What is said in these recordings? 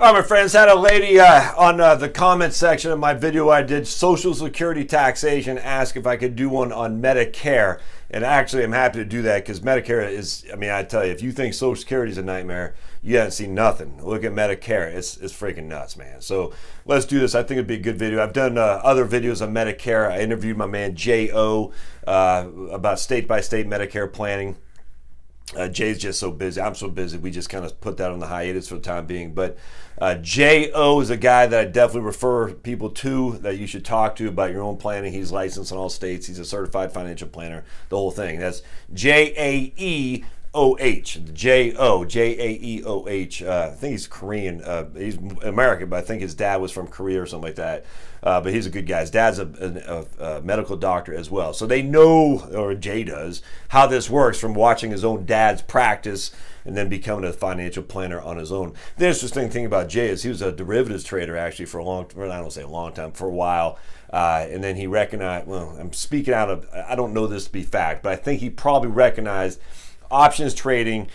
All right, my friends, had a lady on the comment section of my video I did Social Security taxation ask if I could do one on Medicare. And actually, I'm happy to do that because Medicare is, I mean, I tell you, if you think Social Security is a nightmare, you haven't seen nothing. Look at Medicare. It's freaking nuts, man. So let's do this. I think it'd be a good video. I've done other videos on Medicare. I interviewed my man J.O. About state-by-state Medicare planning. Jay's just so busy. I'm so busy. We just kind of put that on the hiatus for the time being. But J.O. is a guy that I definitely refer people to that you should talk to about your own planning. He's licensed in all states. He's a certified financial planner. The whole thing. That's Jaeoh. J-O, Jaeoh. I think he's Korean. He's American, but I think his dad was from Korea or something like that. But he's a good guy. His dad's a medical doctor as well. So they know, or Jay does, how this works from watching his own dad's practice and then becoming a financial planner on his own. The interesting thing about Jay is he was a derivatives trader actually for a long, I don't say a long time, for a while. And then he recognized, well, I'm speaking out of, I don't know this to be fact, but I think he probably recognized options trading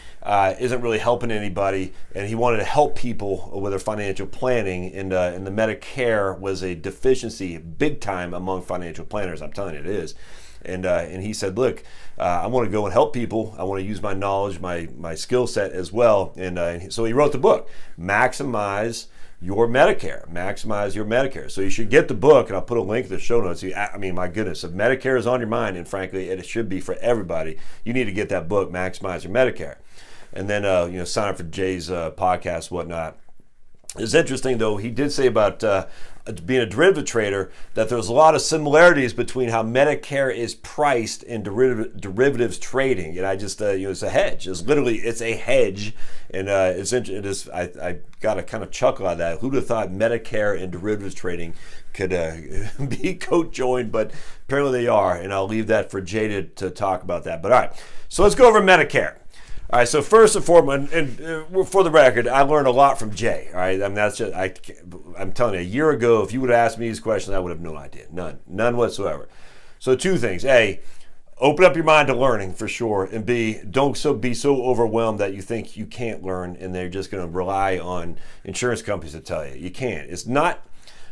isn't really helping anybody, and he wanted to help people with their financial planning, and the Medicare was a deficiency big time among financial planners. I'm telling you it is. And he said, look, I want to go and help people. I want to use my knowledge, my skill set as well. And so he wrote the book, Maximize Your Medicare. So you should get the book, and I'll put a link in the show notes. I mean, my goodness, if Medicare is on your mind, and frankly, it should be for everybody, you need to get that book, Maximize Your Medicare. And then, sign up for Jay's podcast, whatnot. It's interesting, though, he did say about being a derivative trader that there's a lot of similarities between how Medicare is priced in derivatives trading. And I just, it's a hedge. It's a hedge. And I got a kind of chuckle out of that. Who'd have thought Medicare and derivatives trading could be co-joined, but apparently they are. And I'll leave that for Jay to talk about that. But all right, so let's go over Medicare. All right, so first and foremost, and for the record, I learned a lot from Jay. All right, I mean, I'm telling you, a year ago, if you would have asked me these questions, I would have no idea, none whatsoever. So two things: A, open up your mind to learning for sure, and B, don't be so overwhelmed that you think you can't learn and they're just going to rely on insurance companies to tell you. You can't. It's not.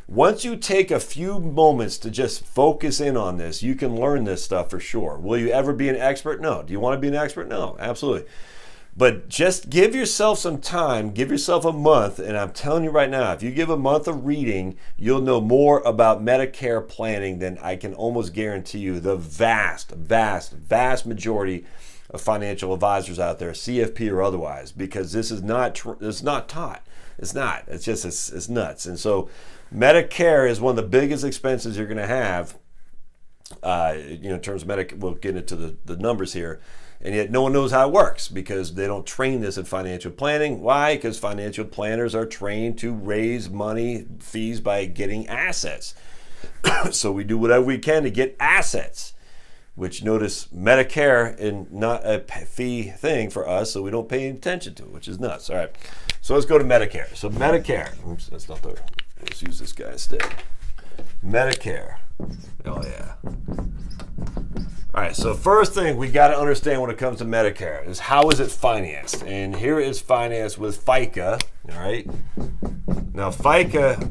Once you take a few moments to just focus in on this, you can learn this stuff for sure. Will you ever be an expert? No. Do you want to be an expert? No, absolutely. But just give yourself some time, give yourself a month, and I'm telling you right now, if you give a month of reading, you'll know more about Medicare planning than I can almost guarantee you the vast majority of financial advisors out there, CFP or otherwise, because this is not taught. It's not. It's just, it's nuts. And so Medicare is one of the biggest expenses you're going to have, in terms of Medicare. We'll get into the numbers here. And yet no one knows how it works because they don't train this in financial planning. Why? Because financial planners are trained to raise fees by getting assets. So we do whatever we can to get assets, which notice Medicare is not a fee thing for us, so we don't pay any attention to it, which is nuts. All right, so let's go to Medicare. So Medicare, oops, that's not the, let's use this guy instead. Medicare, oh yeah. All right, so first thing we got to understand when it comes to Medicare is how is it financed? And here is financed with FICA, all right? Now FICA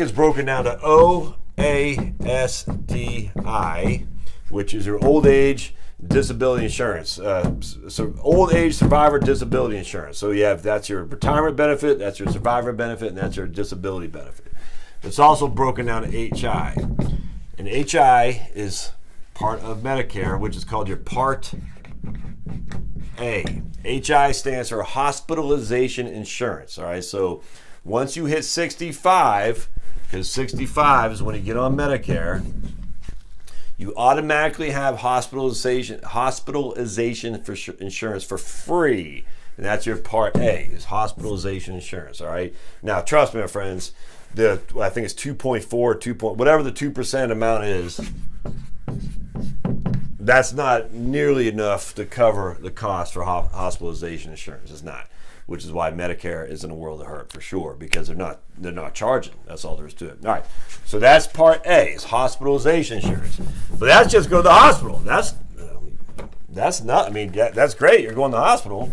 is broken down to OASDI, which is your old age disability insurance. So old age survivor disability insurance. So you have, that's your retirement benefit, that's your survivor benefit, and that's your disability benefit. It's also broken down to HI. And HI is part of Medicare, which is called your Part A. HI stands for hospitalization insurance. All right, so once you hit 65, because 65 is when you get on Medicare, you automatically have hospitalization for insurance for free. And that's your Part A, is hospitalization insurance. All right, now trust me, my friends. I think it's 2.4, whatever the 2% amount is, that's not nearly enough to cover the cost for hospitalization insurance. It's not, which is why Medicare is in a world of hurt for sure, because they're not charging. That's all there is to it. All right, so that's Part A, is hospitalization insurance. But that's just go to the hospital. That's not. I mean, that's great. You're going to the hospital.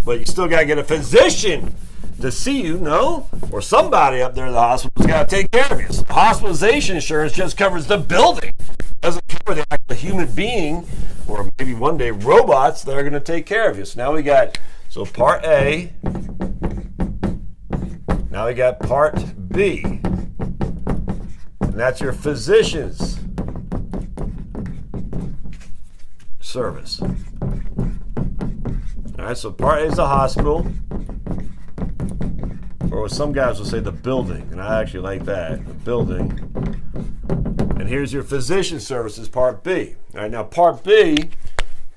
But you still got to get a physician to see you, no? Or somebody up there in the hospital's got to take care of you. So hospitalization insurance just covers the building. It doesn't cover the human being, or maybe one day robots that are going to take care of you. So now we got, so Part A. Now we got Part B. And that's your physician's service. All right, so Part A is the hospital, or some guys will say the building, and I actually like that, the building. And here's your physician services, Part B. All right, now Part B,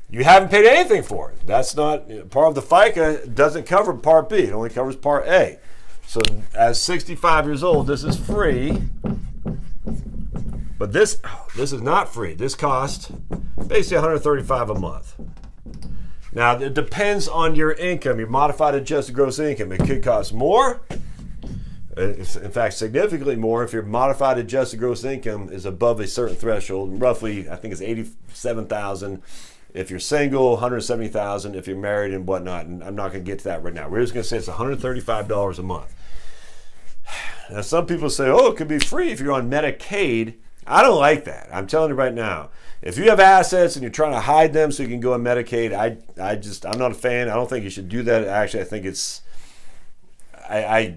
you haven't paid anything for it. That's not, part of the FICA doesn't cover Part B, it only covers Part A. So as 65 years old, this is free. But this is not free. This costs basically $135 a month. Now, it depends on your income, your modified adjusted gross income. It could cost more. In fact, significantly more if your modified adjusted gross income is above a certain threshold. Roughly, I think it's $87,000. If you're single, $170,000. If you're married and whatnot. And I'm not going to get to that right now. We're just going to say it's $135 a month. Now, some people say, oh, it could be free if you're on Medicaid. I don't like that. I'm telling you right now. If you have assets and you're trying to hide them so you can go on Medicaid, I'm not a fan. I don't think you should do that. Actually, I think it's a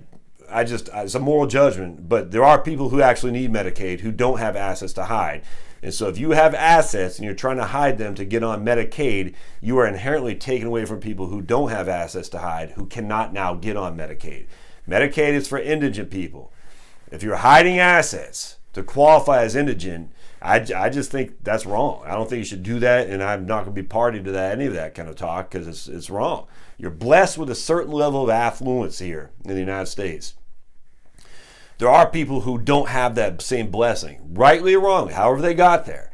moral judgment. But there are people who actually need Medicaid who don't have assets to hide. And so if you have assets and you're trying to hide them to get on Medicaid, you are inherently taken away from people who don't have assets to hide, who cannot now get on Medicaid. Medicaid is for indigent people. If you're hiding assets to qualify as indigent, I just think that's wrong. I don't think you should do that, and I'm not going to be party to that, any of that kind of talk, because it's wrong. You're blessed with a certain level of affluence here in the United States. There are people who don't have that same blessing, rightly or wrongly, however they got there.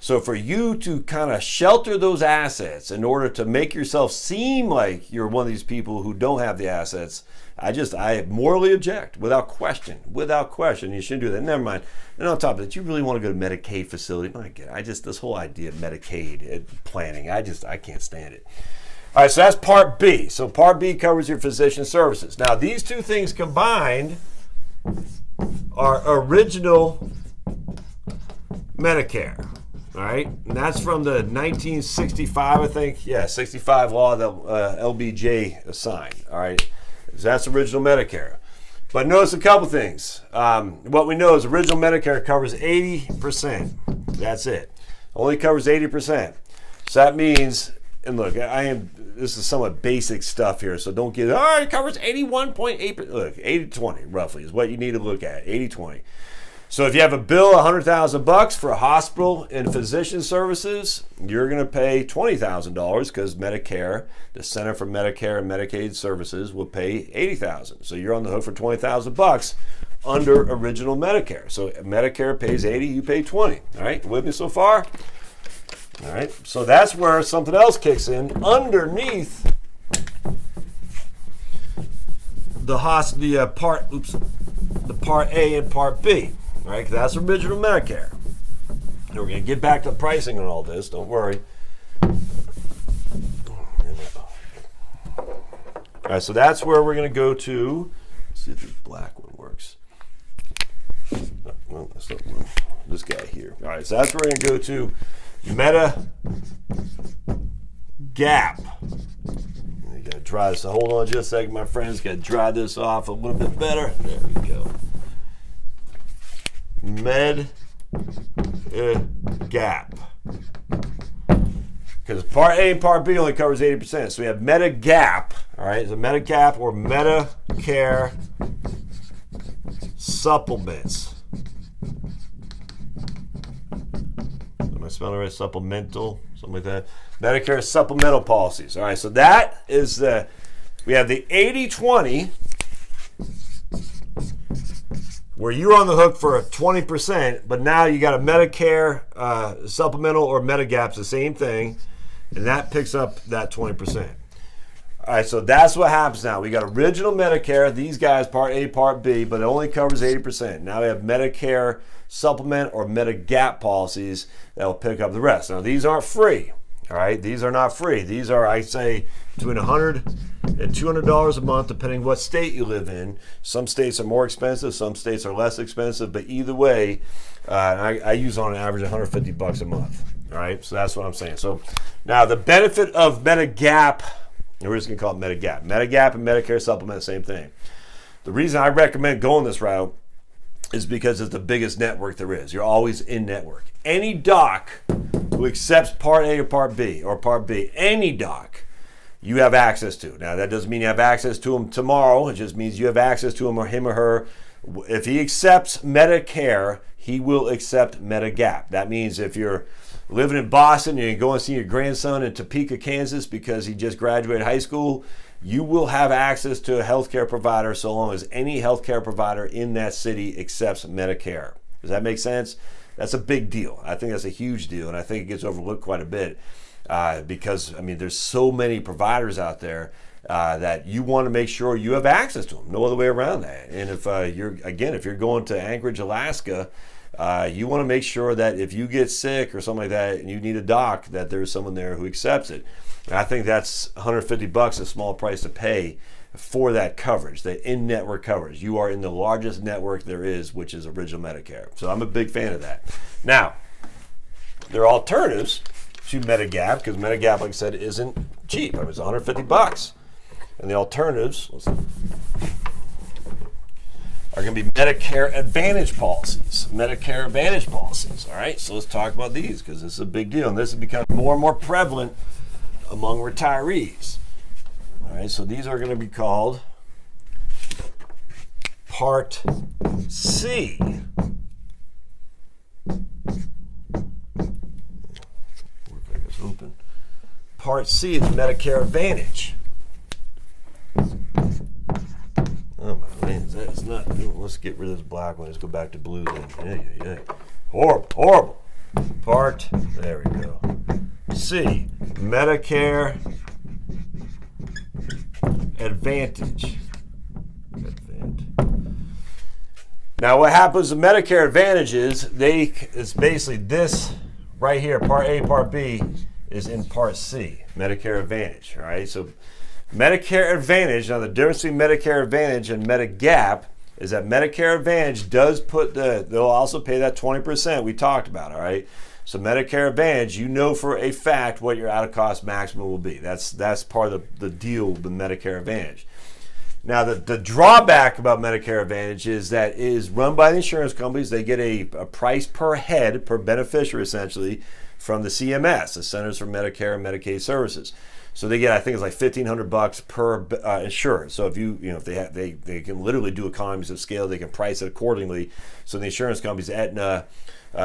So for you to kind of shelter those assets in order to make yourself seem like you're one of these people who don't have the assets, I morally object without question. Without question, you shouldn't do that. Never mind. And on top of that, you really want to go to Medicaid facility? This whole idea of Medicaid planning, I can't stand it. All right, so that's Part B. So Part B covers your physician services. Now, these two things combined are original Medicare. All right, and that's from the 1965, I think. Yeah, 65 law that LBJ signed. All right, so that's original Medicare. But notice a couple things. What we know is original Medicare covers 80%. That's it. Only covers 80%. So that means, and look, this is somewhat basic stuff here, so don't get, it covers 81.8%. Look, 80-20 roughly is what you need to look at, 80-20. So if you have a bill $100,000 for a hospital and physician services, you're going to pay $20,000 because Medicare, the Center for Medicare and Medicaid Services, will pay $80,000. So you're on the hook for $20,000 under original Medicare. So Medicare pays $80, you pay $20. All right, with me so far? All right, so that's where something else kicks in underneath the Part A and Part B. All right, because that's original Medicare. And we're going to get back to pricing and all this. Don't worry. All right, so that's where we're going to go to. Let's see if this black one works. No, that's not one. This guy here. All right, so that's where we're going to go to Medigap. You got to dry this. So hold on just a second, my friends. Got to dry this off a little bit better. There we go. Medigap. Because Part A and Part B only covers 80%. So we have Medigap, all right? So Medigap or Medicare supplements. Am I spelling it right? Supplemental, something like that. Medicare supplemental policies. All right, so that is we have the 80-20, where you're on the hook for a 20%, but now you got a Medicare supplemental or Medigap's the same thing, and that picks up that 20%. All right, so that's what happens now. We got original Medicare, these guys, Part A, Part B, but it only covers 80%. Now we have Medicare supplement or Medigap policies that will pick up the rest. Now, these aren't free. All right, these are not free. These are, I say, between $100 and $200 a month, depending what state you live in. Some states are more expensive, some states are less expensive, but either way, I use on average $150 a month. All right, so that's what I'm saying. So now the benefit of Medigap, we're just gonna call it Medigap. Medigap and Medicare Supplement, same thing. The reason I recommend going this route is because it's the biggest network there is. You're always in network. Any doc who accepts Part A or Part B, any doc you have access to. Now, that doesn't mean you have access to him tomorrow. It just means you have access to him or her. If he accepts Medicare, he will accept Medigap. That means if you're living in Boston and you go and see your grandson in Topeka, Kansas because he just graduated high school, you will have access to a healthcare provider so long as any healthcare provider in that city accepts Medicare. Does that make sense? That's a big deal. I think that's a huge deal, and I think it gets overlooked quite a bit because, I mean, there's so many providers out there that you want to make sure you have access to them. No other way around that. And if you're going to Anchorage, Alaska, you want to make sure that if you get sick or something like that and you need a doc, that there's someone there who accepts it. And I think that's $150, a small price to pay for that coverage, the in-network coverage. You are in the largest network there is, which is Original Medicare. So I'm a big fan of that. Now, there are alternatives to Medigap because Medigap, like I said, isn't cheap. I mean, it's $150. And the alternatives are going to be Medicare Advantage policies. Medicare Advantage policies. All right, so let's talk about these because this is a big deal. And this has become more and more prevalent among retirees. All right, so these are going to be called Part C. Open. Part C is Medicare Advantage. Oh my man, that's not. Let's get rid of this black one. Let's go back to blue then. Yeah. Horrible. Part. There we go. C. Medicare Advantage. Now, what happens with Medicare Advantage is it's basically this right here. Part A, Part B is in Part C. Medicare Advantage. All right, so Medicare Advantage, now the difference between Medicare Advantage and Medigap is that Medicare Advantage does they'll also pay that 20% we talked about, all right? So Medicare Advantage, you know for a fact what your out-of-cost maximum will be. That's part of the deal with Medicare Advantage. Now, the drawback about Medicare Advantage is that it is run by the insurance companies. They get a price per head, per beneficiary essentially, from the CMS, the Centers for Medicare and Medicaid Services. So they get, I think it's like $1,500 per insured. So if they can literally do economies of scale, they can price it accordingly. So the insurance companies, Aetna,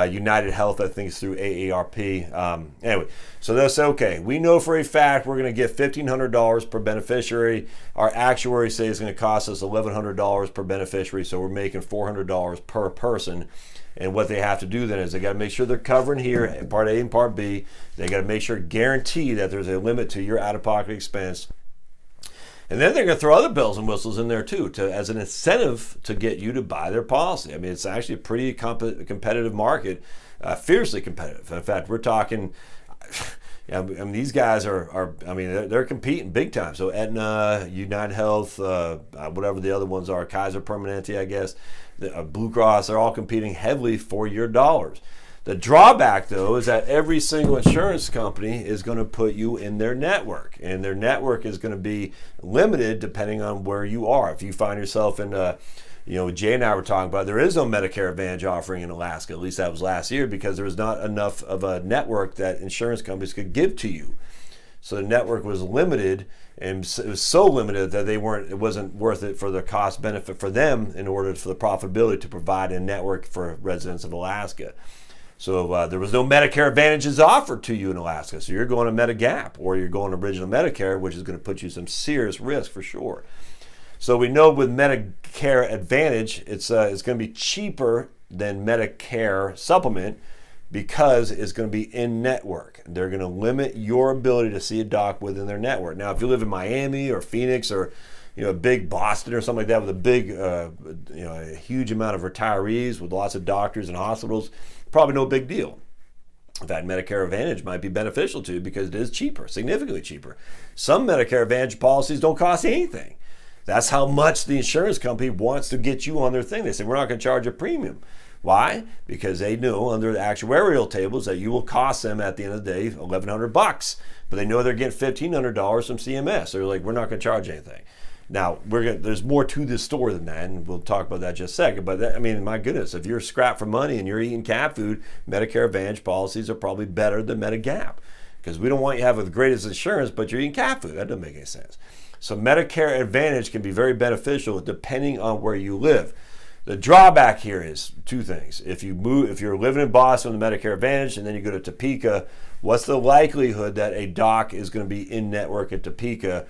United Health, I think is through AARP. Anyway, so they'll say, okay, we know for a fact we're going to get $1,500 per beneficiary. Our actuaries say it's going to cost us $1,100 per beneficiary, so we're making $400 per person. And what they have to do then is they got to make sure they're covering here, Part A and Part B. They got to make sure, guarantee that there's a limit to your out-of-pocket expense. And then they're going to throw other bells and whistles in there too, as an incentive to get you to buy their policy. I mean, it's actually a pretty competitive market, fiercely competitive. In fact, we're talking, I mean, these guys they're competing big time. So Aetna, United Health, whatever the other ones are, Kaiser Permanente, I guess, Blue Cross, they're all competing heavily for your dollars. The drawback, though, is that every single insurance company is going to put you in their network, and their network is going to be limited depending on where you are. If you find yourself in, Jay and I were talking about, there is no Medicare Advantage offering in Alaska. At least that was last year because there was not enough of a network that insurance companies could give to you. So the network was limited, and it was so limited that it wasn't worth it for the cost benefit for them in order for the profitability to provide a network for residents of Alaska. So there was no Medicare Advantages offered to you in Alaska. So you're going to Medigap or you're going to Original Medicare, which is going to put you some serious risk for sure. So we know with Medicare Advantage, it's going to be cheaper than Medicare Supplement because it's going to be in network. They're going to limit your ability to see a doc within their network. Now, if you live in Miami or Phoenix or a big Boston or something like that with a big, a huge amount of retirees with lots of doctors and hospitals, probably no big deal. In fact, Medicare Advantage might be beneficial to you because it is cheaper, significantly cheaper. Some Medicare Advantage policies don't cost you anything. That's how much the insurance company wants to get you on their thing. They say, we're not going to charge a premium. Why? Because they know under the actuarial tables that you will cost them at the end of the day $1,100, but they know they're getting $1,500 from CMS. They're like, we're not going to charge anything. Now, there's more to this story than that, and we'll talk about that just a second. But that, I mean, my goodness, if you're strapped for money and you're eating cat food, Medicare Advantage policies are probably better than Medigap, because we don't want you to have the greatest insurance, but you're eating cat food. That doesn't make any sense. So Medicare Advantage can be very beneficial depending on where you live. The drawback here is two things. If you're living in Boston with Medicare Advantage and then you go to Topeka, what's the likelihood that a doc is going to be in network at Topeka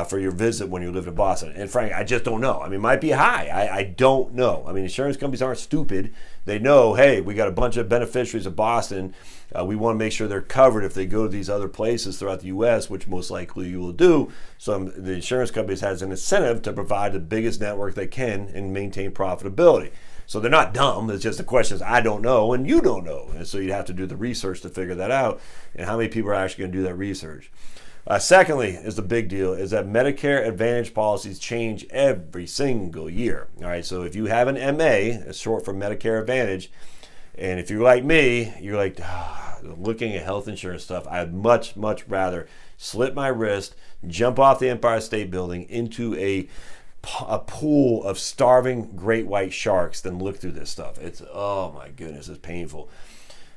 for your visit when you live in Boston? And frankly, I just don't know. I mean, it might be high. I don't know. I mean, insurance companies aren't stupid. They know, hey, we got a bunch of beneficiaries of Boston. We want to make sure they're covered if they go to these other places throughout the U.S., which most likely you will do. So the insurance companies has an incentive to provide the biggest network they can and maintain profitability. So they're not dumb. It's just the question is, I don't know and you don't know. And so you'd have to do the research to figure that out. And how many people are actually going to do that research? Secondly, is the big deal, is that Medicare Advantage policies change every single year. All right, so if you have an MA, it's short for Medicare Advantage, and if you're like me, you're like, looking at health insurance stuff, I'd much, much rather slit my wrist, jump off the Empire State Building into a pool of starving great white sharks than look through this stuff. It's, oh my goodness, it's painful.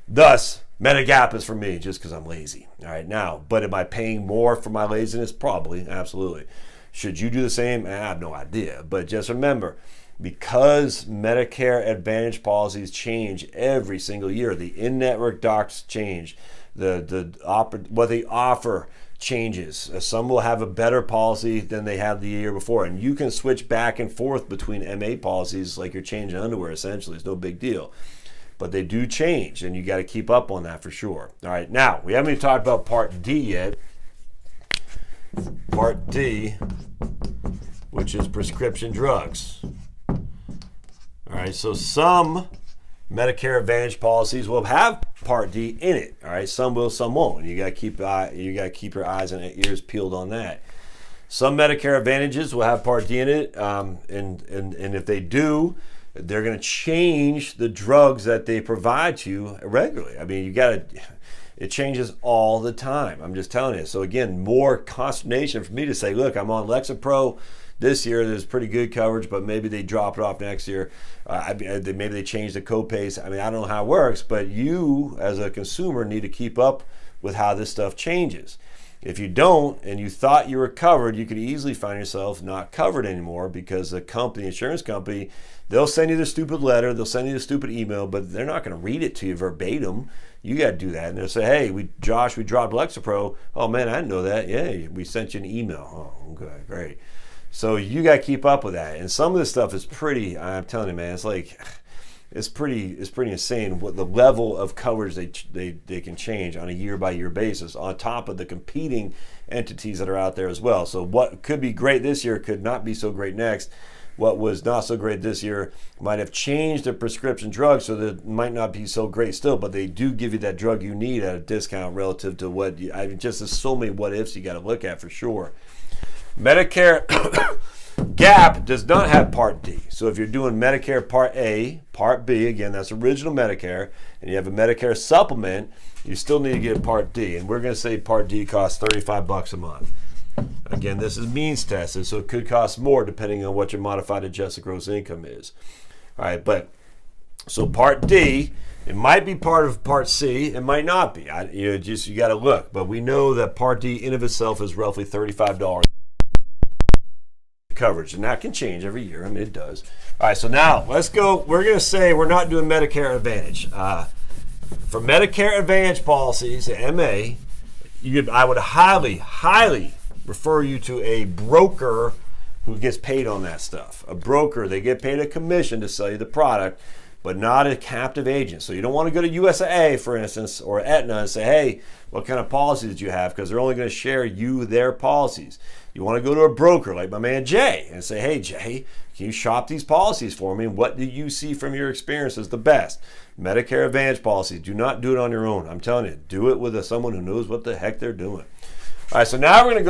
Thus, Medigap is for me just because I'm lazy. All right, now, but am I paying more for my laziness? Probably, absolutely. Should you do the same? I have no idea. But just remember, because Medicare Advantage policies change every single year, the in-network docs change, what they offer changes. Some will have a better policy than they had the year before, and you can switch back and forth between MA policies like you're changing underwear. Essentially, it's no big deal. But they do change, and you got to keep up on that for sure. All right, now, we haven't even talked about Part D yet. Part D, which is prescription drugs. All right, so some Medicare Advantage policies will have Part D in it. All right, some will, some won't. And you got to keep your eyes and ears peeled on that. Some Medicare Advantages will have Part D in it, and if they do, they're going to change the drugs that they provide to you regularly. I mean, it changes all the time. I'm just telling you. So again, more consternation for me to say, look, I'm on Lexapro this year. There's pretty good coverage, but maybe they drop it off next year. Maybe they change the copays. I mean, I don't know how it works, but you as a consumer need to keep up with how this stuff changes. If you don't, and you thought you were covered, you could easily find yourself not covered anymore because the insurance company, they'll send you the stupid letter, they'll send you the stupid email, but they're not going to read it to you verbatim. You got to do that. And they'll say, hey, Josh, we dropped Lexapro. Oh, man, I didn't know that. Yeah, we sent you an email. Oh, okay, great. So you got to keep up with that. And some of this stuff is pretty, I'm telling you, man, it's pretty insane what the level of coverage they can change on a year-by-year basis on top of the competing entities that are out there as well. So what could be great this year could not be so great next. What was not so great this year might have changed the prescription drug, so that it might not be so great still, but they do give you that drug you need at a discount relative to what just there's so many what ifs you got to look at for sure. Medicare Gap does not have Part D. So if you're doing Medicare Part A, Part B, again, that's original Medicare, and you have a Medicare supplement, you still need to get Part D. And we're going to say Part D costs $35 a month. Again, this is means tested, so it could cost more depending on what your modified adjusted gross income is. All right, but so Part D, it might be part of Part C, it might not be. You got to look. But we know that Part D in of itself is roughly $35 coverage, and that can change every year. I mean, it does. All right, so now let's go. We're going to say we're not doing Medicare Advantage. For Medicare Advantage policies, MA, I would highly refer you to a broker who gets paid on that stuff. A broker, they get paid a commission to sell you the product. but not a captive agent. So you don't want to go to USAA, for instance, or Aetna and say, hey, what kind of policies do you have? Because they're only going to share you their policies. You want to go to a broker like my man Jay and say, hey, Jay, can you shop these policies for me? And what do you see from your experience as the best? Medicare Advantage policies, do not do it on your own. I'm telling you, do it with someone who knows what the heck they're doing. All right, so now we're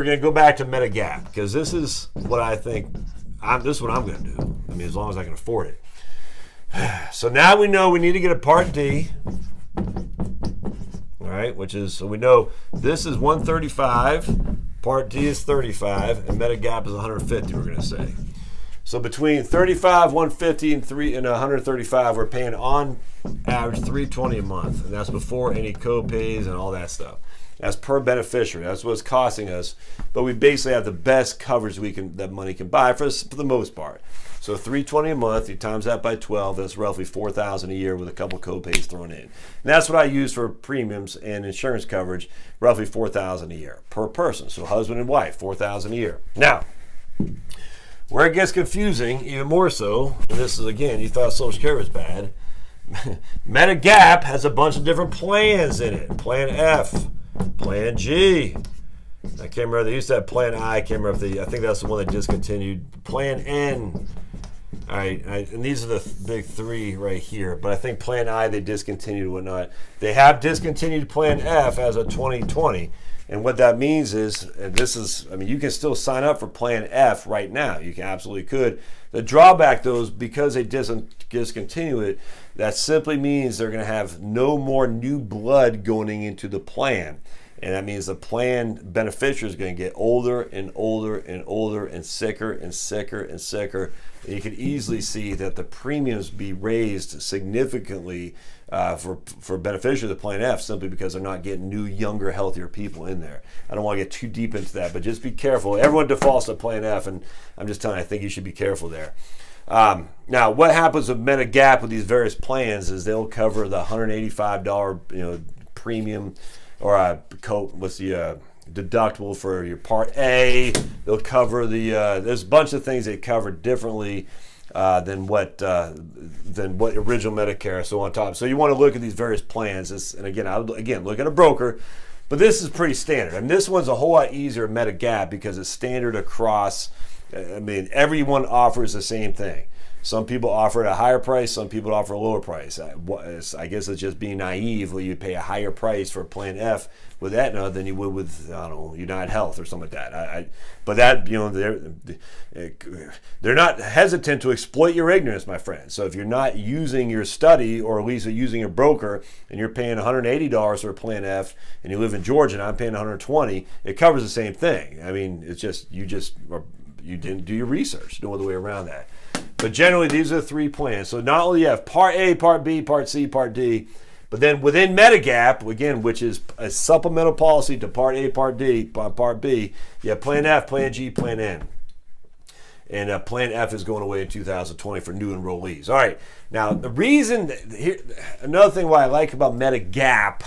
gonna go back to Medigap, because this is what I think. This is what I'm gonna do. I mean, as long as I can afford it. So now we know we need to get a Part D. All right, so we know this is 135, Part D is 35, and Medigap is 150. We're gonna say. So between 35, 150, and 135, we're paying on average $320 a month, and that's before any co-pays and all that stuff. That's per beneficiary. That's what it's costing us. But we basically have the best coverage that money can buy for the most part. So $320 a month, you times that by 12, that's roughly $4,000 a year with a couple co-pays thrown in. And that's what I use for premiums and insurance coverage, roughly $4,000 a year per person. So husband and wife, $4,000 a year. Now, where it gets confusing, even more so, and this is, again, you thought Social Security was bad, Medigap has a bunch of different plans in it. Plan F, Plan G. I can't remember. They used to have Plan I. I can't remember I think that's the one they discontinued. Plan N. All right, and these are the big three right here. But I think Plan I they discontinued and whatnot. They have discontinued Plan F as of 2020. And what that means is, and this is, I mean, you can still sign up for Plan F right now. You can absolutely could. The drawback, though, is because they discontinue it, that simply means they're going to have no more new blood going into the plan. And that means the plan beneficiary is going to get older and older and older and sicker and sicker and sicker. And you can easily see that the premiums be raised significantly for beneficiaries of the Plan F, simply because they're not getting new, younger, healthier people in there. I don't want to get too deep into that, but just be careful. Everyone defaults to Plan F, and I'm just telling you, I think you should be careful there. Now, what happens with Medigap with these various plans is they'll cover the $185 premium, or what's the deductible for your Part A. They'll cover there's a bunch of things they cover differently than what original Medicare. So on top, so you want to look at these various plans. And again, look at a broker, but this is pretty standard. I mean, this one's a whole lot easier in Medigap because it's standard across. I mean, everyone offers the same thing. Some people offer at a higher price, some people offer a lower price. I guess it's just being naive where you pay a higher price for Plan F with Aetna than you would with, I don't know, United Health or something like that. But that, they're not hesitant to exploit your ignorance, my friend. So if you're not using your study, or at least using a broker, and you're paying $180 for a Plan F, and you live in Georgia and I'm paying $120, it covers the same thing. I mean, it's just you didn't do your research. No other way around that. But generally, these are the three plans. So not only you have Part A, Part B, Part C, Part D, but then within Medigap, again, which is a supplemental policy to Part A, Part D, Part B, you have Plan F, Plan G, Plan N. And Plan F is going away in 2020 for new enrollees. All right. Now, the reason, another thing why I like about Medigap,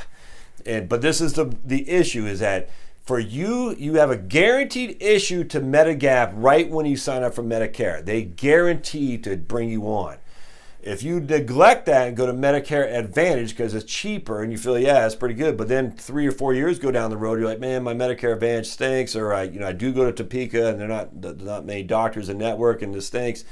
but this is the issue, is that for you have a guaranteed issue to Medigap right when you sign up for Medicare. They guarantee to bring you on. If you neglect that and go to Medicare Advantage because it's cheaper and you feel, yeah, it's pretty good, but then 3 or 4 years go down the road, you're like, man, my Medicare Advantage stinks, or I do go to Topeka and there's not many doctors in network and this stinks.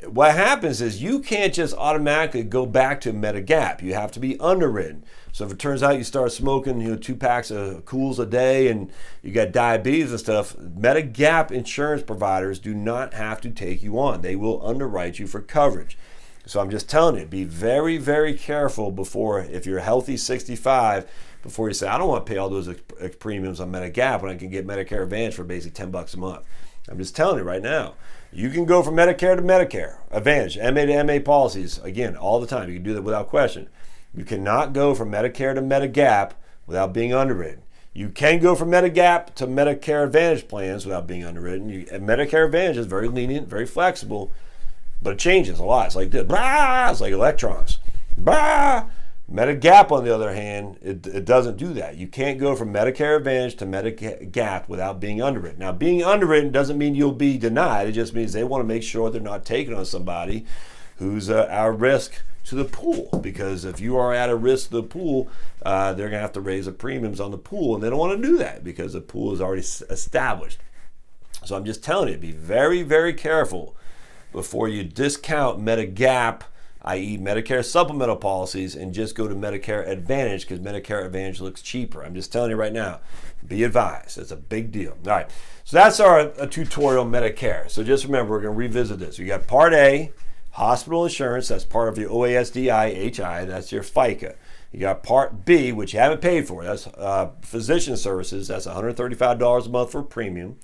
What happens is you can't just automatically go back to Medigap. You have to be underwritten. So if it turns out you start smoking 2 packs of Cools a day and you got diabetes and stuff, Medigap insurance providers do not have to take you on. They will underwrite you for coverage. So I'm just telling you, be very, very careful before, if you're healthy 65, before you say, I don't want to pay all those premiums on Medigap when I can get Medicare Advantage for basically $10 a month. I'm just telling you right now. You can go from Medicare to Medicare Advantage, MA to MA policies, again, all the time. You can do that without question. You cannot go from Medicare to Medigap without being underwritten. You can go from Medigap to Medicare Advantage plans without being underwritten. Medicare Advantage is very lenient, very flexible, but it changes a lot. It's like this. Blah! It's like electrons. Blah! Medigap, on the other hand, it doesn't do that. You can't go from Medicare Advantage to Medigap without being underwritten. Now, being underwritten doesn't mean you'll be denied. It just means they want to make sure they're not taking on somebody who's at risk to the pool, because if you are at a risk to the pool, they're going to have to raise the premiums on the pool, and they don't want to do that because the pool is already established. So I'm just telling you, be very, very careful before you discount Medigap, i.e. Medicare supplemental policies, and just go to Medicare Advantage, because Medicare Advantage looks cheaper. I'm just telling you right now, be advised. It's a big deal. All right, so that's our tutorial on Medicare. So just remember, we're going to revisit this. You got Part A, hospital insurance. That's part of your OASDI-HI. That's your FICA. You got Part B, which you haven't paid for. That's physician services. That's $135 a month for premium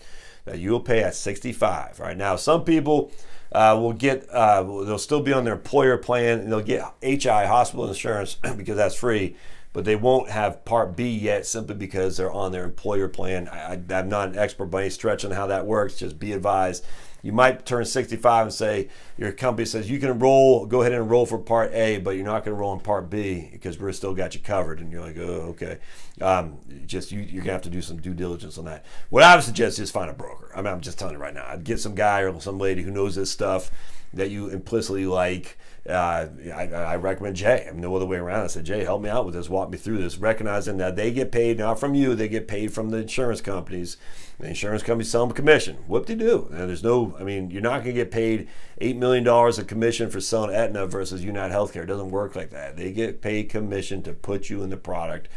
that you will pay at $65. All right, now some people will get, they'll still be on their employer plan, and they'll get HI, hospital insurance, because that's free, but they won't have Part B yet simply because they're on their employer plan. I'm not an expert by any stretch on how that works. Just be advised. You might turn 65 and say, your company says you can enroll, go ahead and enroll for Part A, but you're not going to enroll in Part B because we're still got you covered. And you're like, oh, okay. You're going to have to do some due diligence on that. What I would suggest is find a broker. I mean, I'm just telling you right now. I'd get some guy or some lady who knows this stuff that you implicitly like. I recommend Jay. I mean, no other way around. I said, Jay, help me out with this. Walk me through this. Recognizing that they get paid not from you. They get paid from the insurance companies. The insurance companies sell them commission. Whoop-de-doo. And there's no, I mean, you're not going to get paid $8 million of commission for selling Aetna versus United Healthcare. It doesn't work like that. They get paid commission to put you in the product.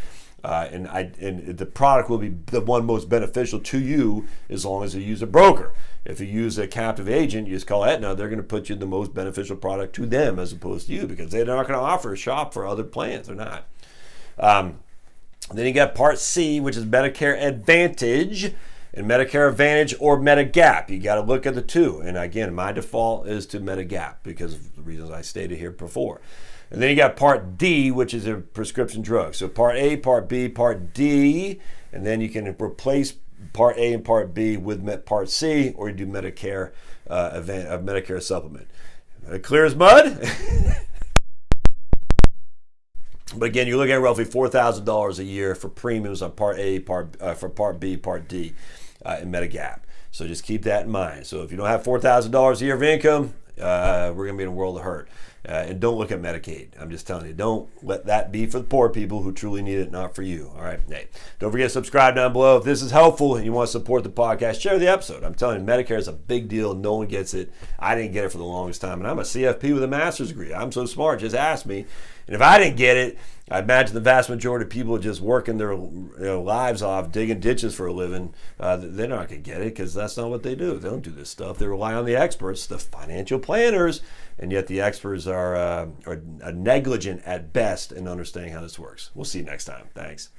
And the product will be the one most beneficial to you as long as you use a broker. If you use a captive agent, you just call Aetna, they're going to put you the most beneficial product to them as opposed to you, because they're not going to offer a shop for other plans. They're not. Then you got Part C, which is Medicare Advantage, and Medicare Advantage or Medigap. You got to look at the two. And again, my default is to Medigap because of the reasons I stated here before. And then you got Part D, which is a prescription drug. So Part A, Part B, Part D, and then you can replace Part A and Part B with Part C, or you do Medicare Medicare supplement. Clear as mud. But again, you're looking at roughly $4,000 a year for premiums on Part A, for Part B, Part D, and Medigap. So just keep that in mind. So if you don't have $4,000 a year of income, we're going to be in a world of hurt. And don't look at Medicaid. I'm just telling you, don't let that be for the poor people who truly need it, not for you. All right. Hey, don't forget to subscribe down below. If this is helpful and you want to support the podcast, share the episode. I'm telling you, Medicare is a big deal. No one gets it. I didn't get it for the longest time. And I'm a CFP with a master's degree. I'm so smart. Just ask me. And if I didn't get it, I imagine the vast majority of people just working their lives off, digging ditches for a living, they're not going to get it because that's not what they do. They don't do this stuff. They rely on the experts, the financial planners, and yet the experts are negligent at best in understanding how this works. We'll see you next time. Thanks.